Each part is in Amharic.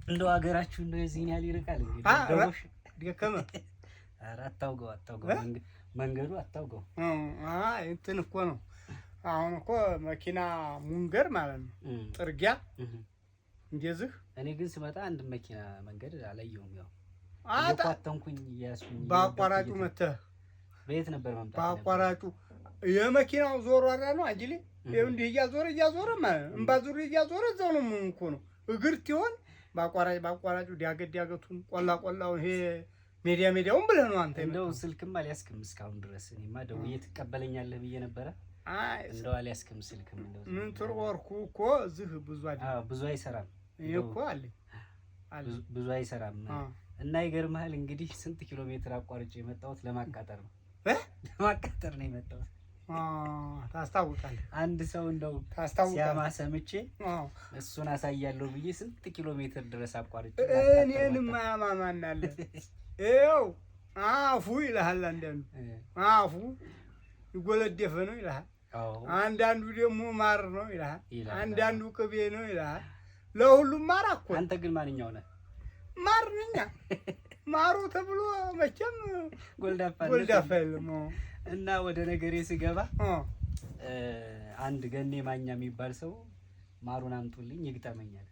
እንደው ሀገራችሁ እንደው የዚህን ያህል ይርቃል እንዴ? ደውሽ ደከመ። ኧረ አታውገው መንገዱ አታውገው። እንትን እኮ ነው አሁን እኮ መኪና ሙንገር ማለት ነው ጥርጊያ እንደዚህ። እኔ ግን ስመጣ አንድ መኪና መንገድ አላየሁም። ያው አጣጣንኩኝ እያስኩኝ በአቋራጩ መተህ በየት ነበር መምጣት? በአቋራጩ የመኪናው ዞር ወራ ነው አጅሊ እንዲህ እያዞረ ማለት እምባዙር እያዞረ እዛው ነው እኮ ነው እግር ትሆን በአቋራጩ ዲያገቱን ቆላው ይሄ ሜዲያውን ብለህ ነው አንተ። እንደው ስልክም አልያዝክም እስካሁን ድረስ። እኔማ ደውዬ ትቀበለኛለህ ብዬ ነበረ። እንደው አልያዝክም ስልክም። እንደው ምን ትርወርኩ እኮ እዚህ ብዙ አይሰራም። ይሄ እኮ አለ ብዙ አይሰራም። እና ይገርምሃል እንግዲህ ስንት ኪሎ ሜትር አቋርጬ የመጣሁት ለማቃጠር ነው። ለማቃጠር ነው የመጣሁት። ታስታውቃለህ? አንድ ሰው እንደው ሲያማ ሰምቼ እሱን አሳያለሁ ብዬ ስንት ኪሎ ሜትር ድረስ አቋርጬ እኔንም ማማማን አለ። ይኸው አፉ ይልሃል፣ አንዳንዱ አፉ ይጎለደፈ ነው ይልሃል፣ አንዳንዱ ደግሞ ማር ነው ይልሃል፣ አንዳንዱ ቅቤ ነው ይልሃል። ለሁሉም ማር እኮ። አንተ ግን ማንኛው ነህ? ማር ነኝ። ማሩ ተብሎ መቼም ጎልዳፋ የለም። እና ወደ ነገሬ ስገባ አንድ ገኔ ማኛ የሚባል ሰው ማሩን አምጡልኝ ይግጠመኛል።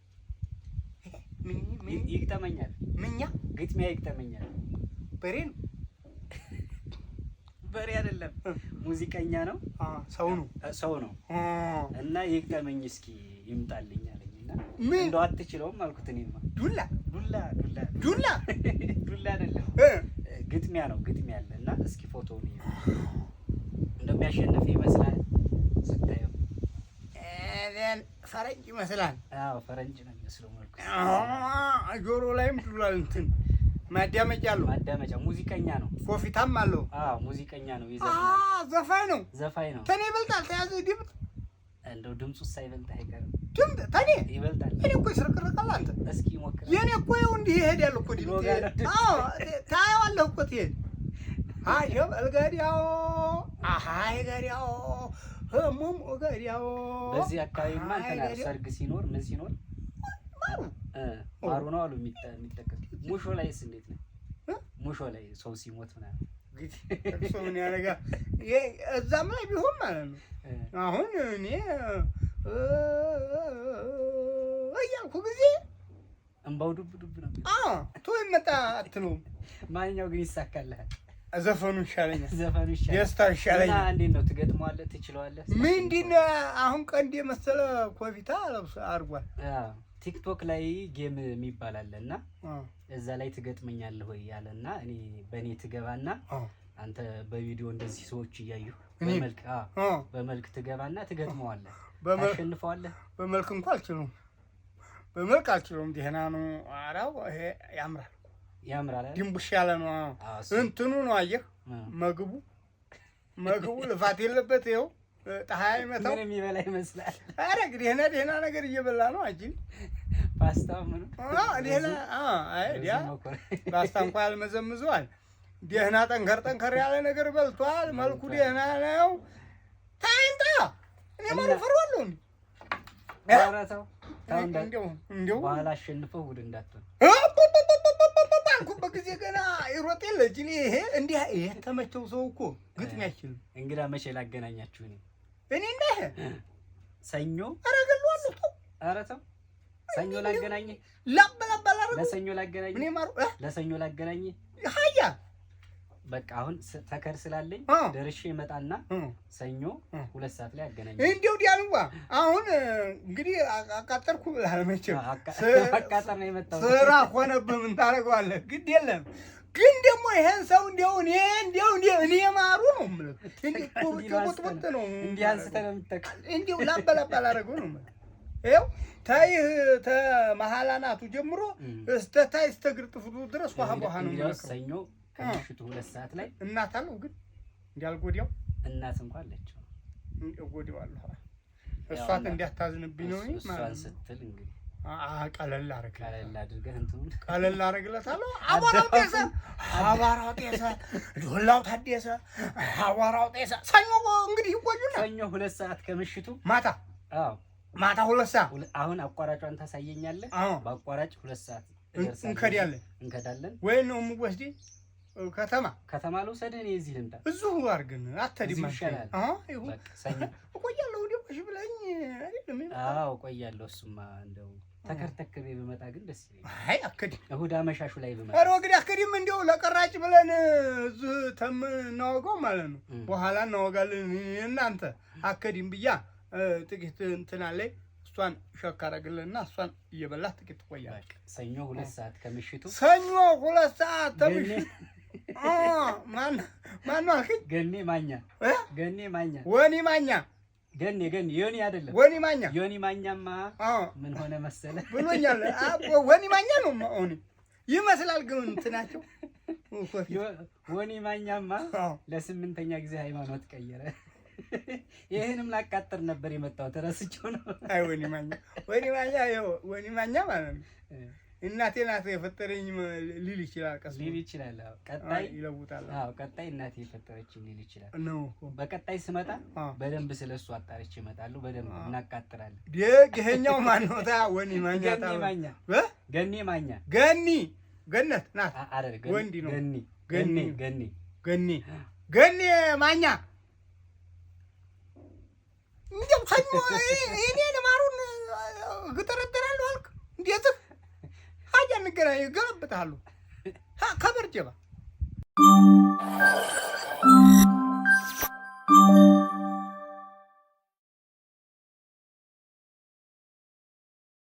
ይግጠመኛል። ምኛ ግጥሚያ ይግጠመኛል። በሬ ነው? በሬ አይደለም፣ ሙዚቀኛ ነው። ሰው ነው። እና ይግጠመኝ እስኪ ይምጣልኝ አለኝና እንደው አትችለውም አልኩት። እኔማ ዱላ አይደለም ግጥሚያ ነው። ግጥሚያ አለ እና እስኪ ፎቶውን እንደሚያሸንፍ ይመስላል ስታየው። ፈረንጅ ይመስላል። አዎ ፈረንጅ ነው የሚመስለው መልኩ። ጆሮ ላይም ዱላል እንትን ማዳመጫ አለው። ማዳመጫ ሙዚቀኛ ነው። ኮፊታም አለው። አዎ ሙዚቀኛ ነው። ይዘፍናል። ዘፋኝ ነው። ተኔ ይበልጣል። ተያዘ ድምፅ እንደው ድምፁ ሳይበልጥ አይቀርም። ድምፅ ተኔ ይበልጣል። እኔ እኮ ይስርቅርቃል። አንተ እስኪ ሞክር። የኔ እኮ ይኸው እንዲህ ይሄዳል እኮ ድምፅ። አዎ ታየዋለህ እኮ ትሄድ አየው እልገዲያው አሃይ ገዲያው ህሙም ገዲያው። በዚህ አካባቢማ እንትና ሰርግ ሲኖር ምን ሲኖር ማሩ ነው አሉ የሚጠቀም። ሙሾ ላይስ እንዴት ነው? ሙሾ ላይ ሰው ሲሞት ምናምን እንግዲህ ሰው ምን ያደርጋል? እዛም ላይ ቢሆን ማለት ነው። አሁን እኔ እያልኩ ጊዜ እንባው ዱብ ነው። ቶይ መጣ አትለውም። ማንኛው ግን ይሳካልሃል? ዘፈኑ ይሻለኛል። ደስታው ይሻለኛል። እና እንዴት ነው ትገጥመዋለህ? ትችለዋለህ? ምንድን አሁን ቀንድ የመሰለ ኮፊታ ለብሶ አድርጓል። ቲክቶክ ላይ ጌም የሚባል አለ እና እዛ ላይ ትገጥመኛለህ ወይ ያለና እኔ በእኔ ትገባና አንተ በቪዲዮ እንደዚህ ሰዎች እያዩ በመልክ ትገባና ትገጥመዋለህ። ታሸንፈዋለህ። በመልክ እንኳን አልችለውም። በመልክ አልችለውም። ደህና ነው። አራው ይሄ ያምራል። ድንቡሽ ያለ ነው። እንትኑ ነው አየህ፣ ምግቡ ልፋት የለበት። ይኸው ፀሐይ መታው ምን የሚበላ ይመስላል። ኧረ ደህና ነገር እየበላ ነው። አጂን ፓስታ ምን ደህና ፓስታ እንኳን ያልመዘምዘዋል። ደህና ጠንከር ያለ ነገር በልቷል። መልኩ ደህና ነው። ታይንታ እኔ ማለት ፈርዋለሁ። አራታው እንደው በኋላ አሸንፈው ውድ እንዳትሆን አልኩበት ጊዜ ገና ይሮጥ የለ እንጂ ይሄ እንዲህ የተመቸው ሰው እኮ ግጥም አይችልም። እንግዳ መቼ ላገናኛችሁ? እኔ እንደ ሰኞ አረጋለሁ። ኧረ ተው ሰኞ ላገናኝ ለሰኞ ላገናኝ ምን ማሩ ለሰኞ ላገናኝ ሃያ በቃ አሁን ተከር ስላለኝ ደርሼ መጣና ሰኞ 2 ሰዓት ላይ አገናኝ። እንዴው ዲያልዋ አሁን እንግዲህ አቃጠርኩ አለመቼም አቃጠር ነው የመጣው። ስራ ሆነብህ ምን ታደርገዋለህ? ግድ የለም ግን ደግሞ ይሄን ሰው እኔ ማሩ ነው ማለት እንዴ ቁጥቁጥ ነው እንዲህ አንስተህ ነው የምትጠቀም። እንዴው ላበላባል አደረገው ነው ማለት ይኸው ታይህ ተመሃላናቱ ጀምሮ እስተ ታይ እስተ ግርጥፉ ድረስ ውሃ ነው የሚለው። ሰኞ ከምሽቱ 2 ሰዓት ላይ እናት አለው ግን እንዳልጎዲያው እናት እንኳን አለችው ጎዲያው አለ። እሷት እንዲያታዝንብኝ ነው ማለት ስትል እንግዲህ ቀለል አድርገህ እንትኑን ቀለል አደርግለታለሁ። አቧራው ጤሰ ዶላው ታደሰ አቧራው ጤሰ። ሰኞ እንግዲህ ይቆዩና ሰኞ 2 ሰዓት ከምሽቱ ማታ ማታ 2 ሰዓት አሁን አቋራጯን ታሳየኛለህ? በአቋራጭ 2 ሰዓት እንከዳለን ወይ ነው የምወስድህ? ከተማ ልውሰድህ? እኔ እዚህ ልምጣ? እዚሁ አድርገን አትሄድም? ይሻላል። ይሁን እቆያለሁ። ወዲያውሽ ብለኸኝ አይደለም? እቆያለሁ። እሱማ እንደው ተከርተክቤ ብመጣ ግን ደስ ይለኛል። አይ አትሄድም። እሑድ አመሻሹ ላይ ብመጣ። ኧረ እንግዲህ አትሄድም። እንደው ለቀራጭ ብለን እዚህ እናወጋው ማለት ነው። በኋላ እናወጋለን። እናንተ አትሄድም ብያ ጥቂት እንትን አለኝ። እሷን ሸክ አደርግልህና እሷን እየበላህ ጥቂት ትቆያለህ። ሰኞ 2 ሰዓት ከምሽቱ ሰኞ 2 ሰዓት ከምሽቱ ማነው አልከኝ? ገኔ ማኛ ወኒ ማኛ ገኔ ዮኒ አይደለም፣ ወኒ ማኛ። ዮኒ ማኛማ ምን ሆነ መሰለህ ብሎኛል። ወኒ ማኛ ነው ኦኒ ይመስላል ግን እንትናቸው። ወኒ ማኛማ ለ8ኛ ጊዜ ሃይማኖት ቀየረ። ይሄንም ላቃጥር ነበር የመጣው ተረስቼው ነው። አይ ወኒ ማኛ ማለት ነው። እናቴ ናት የፈጠረኝ ሊል ይችላል። ሊል ይችላል። ቀጣይ ይለውጣል። ቀጣይ እናቴ የፈጠረችኝ ሊል ይችላል ነው። በቀጣይ ስመጣ በደንብ ስለሱ አጣርቼ እመጣለሁ። በደንብ እናቃጥራለን። ይሄኛው ማን ነው? ወኒ ማኛ ገኒ ማኛ ገነት ናት አይደል? ወንዲ ነው። ገኒ ማኛ እንደው ሰኞ እኔ ለማሩን እጠረጠራለሁ አልክ። እንዴት ሀያ እንገናኝ እገለብጥሃለሁ ከበርጀባ